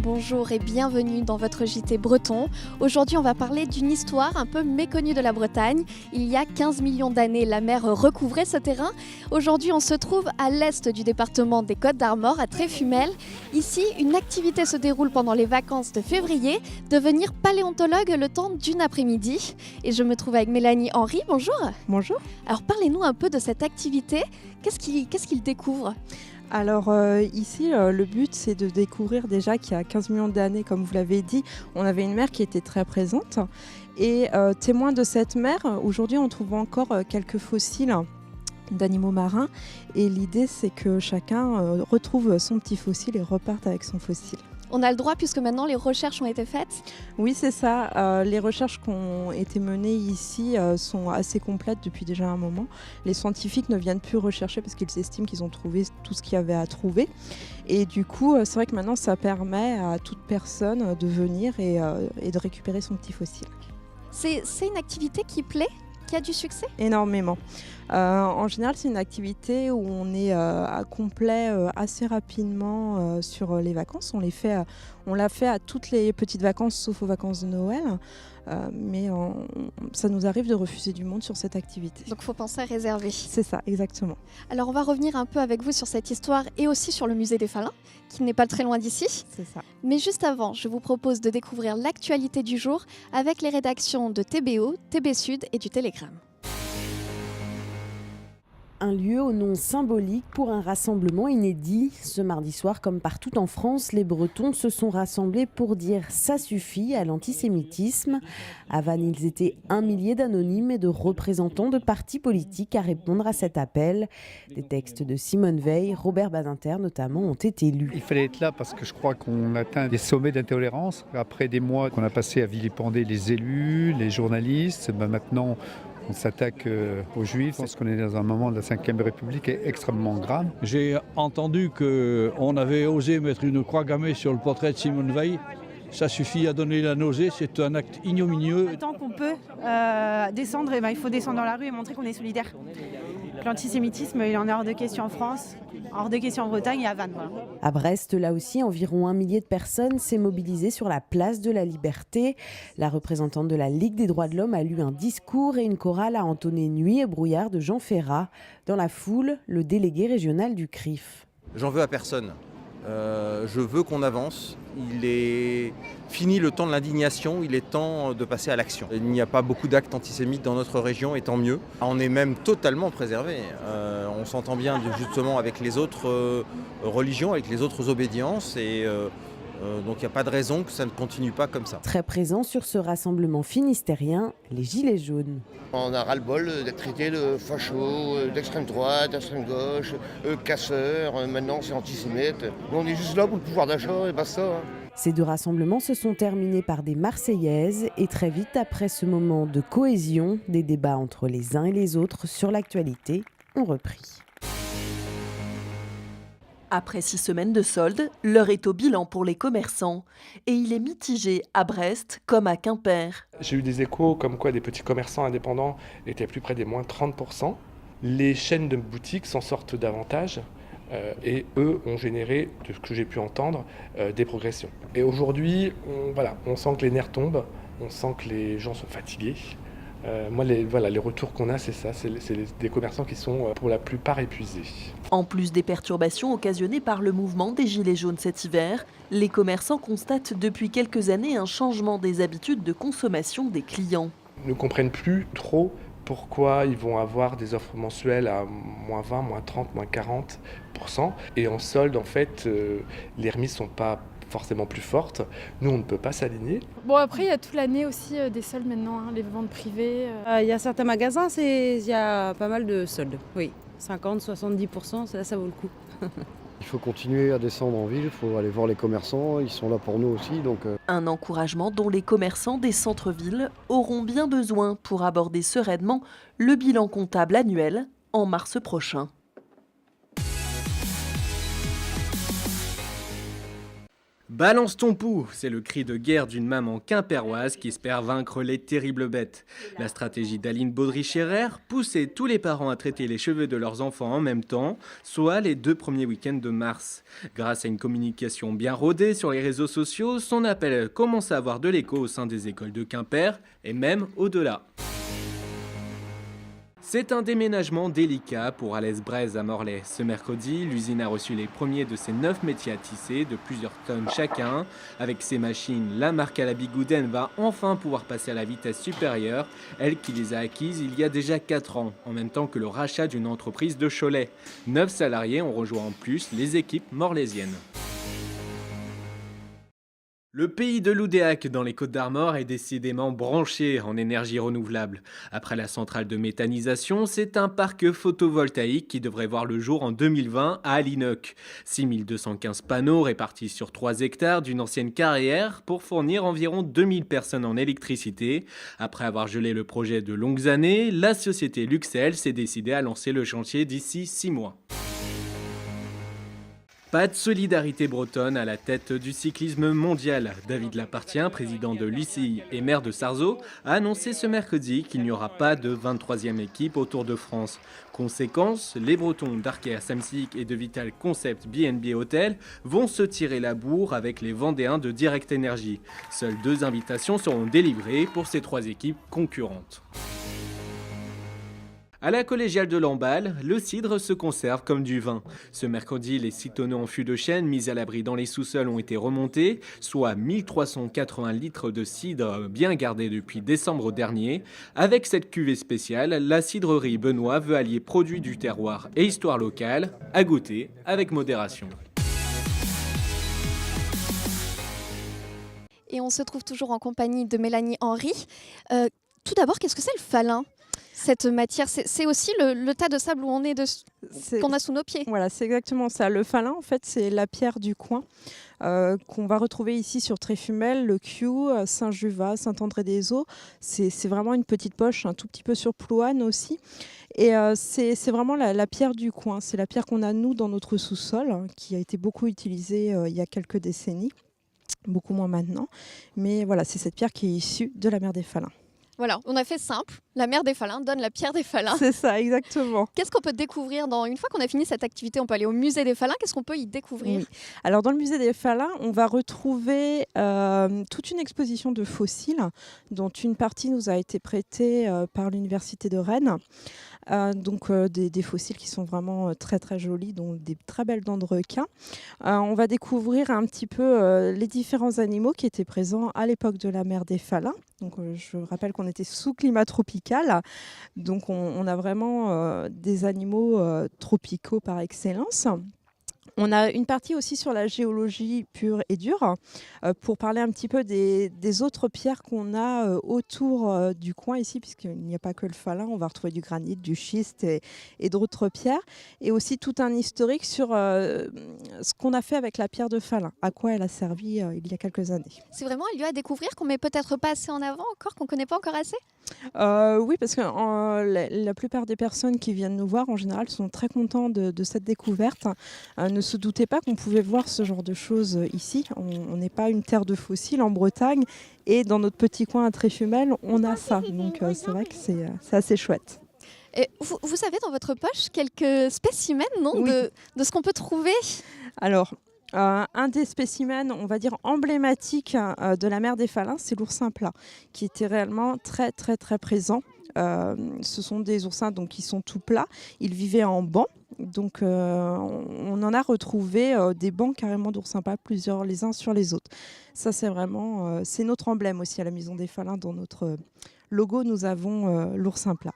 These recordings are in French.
bonjour et bienvenue dans votre JT breton. Aujourd'hui, on va parler d'une histoire un peu méconnue de la Bretagne. Il y a 15 millions d'années, la mer recouvrait ce terrain. Aujourd'hui, on se trouve à l'est du département des Côtes-d'Armor, à Tréfumel. Ici, une activité se déroule pendant les vacances de février, devenir paléontologue le temps d'une après-midi. Et je me trouve avec Mélanie Henry. Bonjour. Bonjour. Alors, parlez-nous un peu de cette activité. Qu'est-ce qu'il découvre ? Alors ici, le but, c'est de découvrir déjà qu'il y a 15 millions d'années, comme vous l'avez dit, on avait une mer qui était très présente. Et témoin de cette mer, aujourd'hui, on trouve encore quelques fossiles d'animaux marins. Et l'idée, c'est que chacun retrouve son petit fossile et reparte avec son fossile. On a le droit puisque maintenant les recherches ont été faites ? Oui, c'est ça. Les recherches qui ont été menées ici sont assez complètes depuis déjà un moment. Les scientifiques ne viennent plus rechercher parce qu'ils estiment qu'ils ont trouvé tout ce qu'il y avait à trouver. Et du coup, c'est vrai que maintenant, ça permet à toute personne de venir et de récupérer son petit fossile. C'est une activité qui plaît ? Qui a du succès ? Énormément. En général, c'est une activité où on est à complet assez rapidement sur les vacances. On l'a fait à toutes les petites vacances, sauf aux vacances de Noël. Mais ça nous arrive de refuser du monde sur cette activité. Donc il faut penser à réserver. C'est ça, exactement. Alors on va revenir un peu avec vous sur cette histoire et aussi sur le musée des Faluns, qui n'est pas très loin d'ici. C'est ça. Mais juste avant, je vous propose de découvrir l'actualité du jour avec les rédactions de TBO, TB Sud et du Télégramme. Un lieu au nom symbolique pour un rassemblement inédit. Ce mardi soir, comme partout en France, les Bretons se sont rassemblés pour dire « ça suffit » à l'antisémitisme. À Vannes, ils étaient 1 millier d'anonymes et de représentants de partis politiques à répondre à cet appel. Des textes de Simone Veil, Robert Badinter notamment, ont été lus. Il fallait être là parce que je crois qu'on atteint des sommets d'intolérance. Après des mois qu'on a passé à vilipender les élus, les journalistes, maintenant on s'attaque aux Juifs. Je pense qu'on est dans un moment de la Ve République extrêmement grave. J'ai entendu qu'on avait osé mettre une croix gammée sur le portrait de Simone Veil. Ça suffit à donner la nausée, c'est un acte ignominieux. Tant qu'on peut descendre, il faut descendre dans la rue et montrer qu'on est solidaire. L'antisémitisme, il en est hors de question en France, hors de question en Bretagne et à Vannes. Voilà. À Brest, là aussi, environ 1 millier de personnes s'est mobilisé sur la place de la Liberté. La représentante de la Ligue des droits de l'homme a lu un discours et une chorale a entonné Nuit et brouillard de Jean Ferrat. Dans la foule, le délégué régional du CRIF. J'en veux à personne. Je veux qu'on avance. Il est fini le temps de l'indignation, il est temps de passer à l'action. Il n'y a pas beaucoup d'actes antisémites dans notre région, et tant mieux. On est même totalement préservé. On s'entend bien justement avec les autres religions, avec les autres obédiences, et donc il n'y a pas de raison que ça ne continue pas comme ça. Très présent sur ce finistérien, les Gilets jaunes. On a ras-le-bol d'être traité de fachos, d'extrême droite, d'extrême gauche, casseurs, maintenant c'est antisémite. On est juste là pour le pouvoir d'achat et basta. Ces 2 rassemblements se sont terminés par des Marseillaises et très vite après ce moment de cohésion, des débats entre les uns et les autres sur l'actualité ont repris. Après 6 semaines de soldes, l'heure est au bilan pour les commerçants. Et il est mitigé à Brest comme à Quimper. J'ai eu des échos comme quoi des petits commerçants indépendants étaient plus près des moins 30%. Les chaînes de boutiques s'en sortent davantage et eux ont généré, de ce que j'ai pu entendre, des progressions. Et aujourd'hui, on sent que les nerfs tombent, on sent que les gens sont fatigués. Les retours qu'on a, c'est ça, c'est des commerçants qui sont pour la plupart épuisés. En plus des perturbations occasionnées par le mouvement des Gilets jaunes cet hiver, les commerçants constatent depuis quelques années un changement des habitudes de consommation des clients. Ils ne comprennent plus trop pourquoi ils vont avoir des offres mensuelles à moins 20, moins 30, moins 40%. Et en solde, en fait, les remises ne sont pas forcément plus fortes. Nous, on ne peut pas s'aligner. Bon, après, il y a toute l'année aussi des soldes maintenant, les ventes privées. Il y a certains magasins, il y a pas mal de soldes, oui. 50, 70%, ça vaut le coup. Il faut continuer à descendre en ville, il faut aller voir les commerçants, ils sont là pour nous aussi. Un encouragement dont les commerçants des centres-villes auront bien besoin pour aborder sereinement le bilan comptable annuel en mars prochain. Balance ton pouls, c'est le cri de guerre d'une maman quimpéroise qui espère vaincre les terribles bêtes. La stratégie d'Aline Baudry-Scherer, pousser tous les parents à traiter les cheveux de leurs enfants en même temps, soit les 2 premiers week-ends de mars. Grâce à une communication bien rodée sur les réseaux sociaux, son appel commence à avoir de l'écho au sein des écoles de Quimper et même au-delà. C'est un déménagement délicat pour Alès Braise à Morlaix. Ce mercredi, l'usine a reçu les premiers de ses 9 métiers à tisser de plusieurs tonnes chacun. Avec ces machines, la marque à la Bigouden va enfin pouvoir passer à la vitesse supérieure, elle qui les a acquises il y a déjà 4 ans, en même temps que le rachat d'une entreprise de Cholet. 9 salariés ont rejoint en plus les équipes morlaisiennes. Le pays de l'Oudéac dans les Côtes-d'Armor est décidément branché en énergie renouvelable. Après la centrale de méthanisation, c'est un parc photovoltaïque qui devrait voir le jour en 2020 à Alinoc. 6215 panneaux répartis sur 3 hectares d'une ancienne carrière pour fournir environ 2000 personnes en électricité. Après avoir gelé le projet de longues années, la société Luxel s'est décidée à lancer le chantier d'ici 6 mois. Pas de solidarité bretonne à la tête du cyclisme mondial. David Lapartien, président de l'UCI et maire de Sarzeau, a annoncé ce mercredi qu'il n'y aura pas de 23e équipe au Tour de France. Conséquence, les Bretons d'Arkea Samsic et de Vital Concept B&B Hotel vont se tirer la bourre avec les Vendéens de Direct Energy. Seules 2 invitations seront délivrées pour ces 3 équipes concurrentes. À la collégiale de Lamballe, le cidre se conserve comme du vin. Ce mercredi, les 6 tonneaux en fût de chêne mis à l'abri dans les sous-sols ont été remontés, soit 1380 litres de cidre bien gardés depuis décembre dernier. Avec cette cuvée spéciale, la cidrerie Benoît veut allier produits du terroir et histoire locale, à goûter avec modération. Et on se trouve toujours en compagnie de Mélanie Henry. Tout d'abord, qu'est-ce que c'est le falin ? Cette matière, c'est aussi le tas de sable où on est qu'on a sous nos pieds. Voilà, c'est exactement ça. Le falin, en fait, c'est la pierre du coin qu'on va retrouver ici sur Tréfumel, le Kiou, Saint-Juvat, Saint-André-des-Eaux. C'est vraiment une petite poche, un tout petit peu sur Plouane aussi. Et c'est vraiment la pierre du coin. C'est la pierre qu'on a, nous, dans notre sous-sol, qui a été beaucoup utilisée il y a quelques décennies, beaucoup moins maintenant. Mais voilà, c'est cette pierre qui est issue de la mer des Falins. Voilà, on a fait simple. La mer des Falins donne la pierre des Falins. C'est ça, exactement. Qu'est-ce qu'on peut découvrir une fois qu'on a fini cette activité, on peut aller au musée des Falins. Qu'est-ce qu'on peut y découvrir ? Oui. Alors, dans le musée des Falins, on va retrouver toute une exposition de fossiles, dont une partie nous a été prêtée par l'Université de Rennes. Des fossiles qui sont vraiment très très jolis, dont des très belles dents de requin. On va découvrir un petit peu les différents animaux qui étaient présents à l'époque de la mer des Falins. Donc, je rappelle qu'on était sous climat tropical, donc on a vraiment des animaux tropicaux par excellence. On a une partie aussi sur la géologie pure et dure pour parler un petit peu des autres pierres qu'on a autour du coin ici, puisqu'il n'y a pas que le falin, on va retrouver du granit, du schiste et d'autres pierres. Et aussi tout un historique sur ce qu'on a fait avec la pierre de falin, à quoi elle a servi il y a quelques années. C'est vraiment un lieu à découvrir qu'on met peut-être pas assez en avant encore, qu'on ne connaît pas encore assez ? Oui, parce que la plupart des personnes qui viennent nous voir, en général, sont très contents de cette découverte. Ne se doutez pas qu'on pouvait voir ce genre de choses ici. On n'est pas une terre de fossiles en Bretagne. Et dans notre petit coin à Tréfumel, on a ça. Donc c'est vrai que c'est assez chouette. Et vous avez dans votre poche quelques spécimens, non, oui, de ce qu'on peut trouver ? Alors, un des spécimens, on va dire emblématiques de la mer des Falins, c'est l'oursin plat, qui était réellement très très très présent. Ce sont des oursins donc, qui sont tout plats. Ils vivaient en bancs. Donc on en a retrouvé des bancs carrément d'oursins plats, plusieurs les uns sur les autres. Ça c'est vraiment c'est notre emblème aussi à la Maison des Falins. Dans notre logo, nous avons l'oursin plat.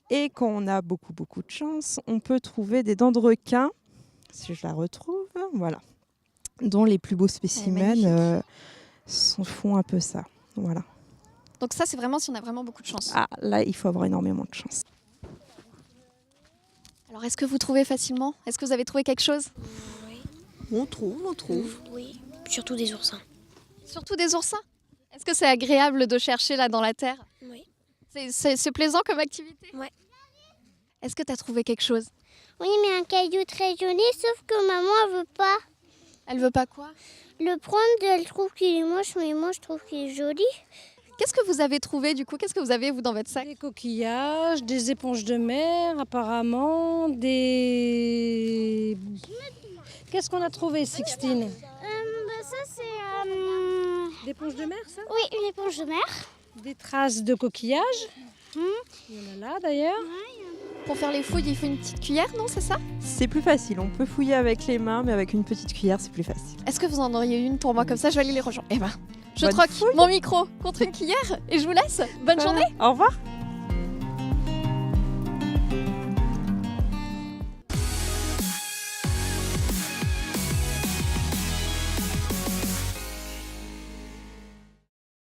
Et quand on a beaucoup de chance, on peut trouver des dents de requin, si je la retrouve, voilà, dont les plus beaux spécimens font un peu ça. Voilà. Donc ça, c'est vraiment si on a vraiment beaucoup de chance. Ah, là, il faut avoir énormément de chance. Alors, est-ce que vous trouvez facilement ? Est-ce que vous avez trouvé quelque chose ? Oui. On trouve. Oui, surtout des oursins. Surtout des oursins ? Est-ce que c'est agréable de chercher là dans la terre ? Oui. C'est plaisant comme activité ? Ouais. Est-ce que tu as trouvé quelque chose ? Oui, mais un caillou très joli, sauf que maman, elle veut pas. Elle veut pas quoi ? Le prendre, elle trouve qu'il est moche, mais moi je trouve qu'il est joli. Qu'est-ce que vous avez trouvé du coup? Qu'est-ce que vous avez vous dans votre sac? Des coquillages, des éponges de mer apparemment, des... Qu'est-ce qu'on a trouvé, Sixtine? Ça c'est... Des éponges de mer, ça? Oui, une éponge de mer. Des traces de coquillages. Il y en a là d'ailleurs. Pour faire les fouilles, il faut une petite cuillère, non, c'est ça? C'est plus facile, on peut fouiller avec les mains, mais avec une petite cuillère, c'est plus facile. Est-ce que vous en auriez une pour moi? Comme ça, je vais aller les rejoindre. Eh ben, je Bonne troque fouille. mon micro contre une cuillère et je vous laisse. Bonne journée. Au revoir.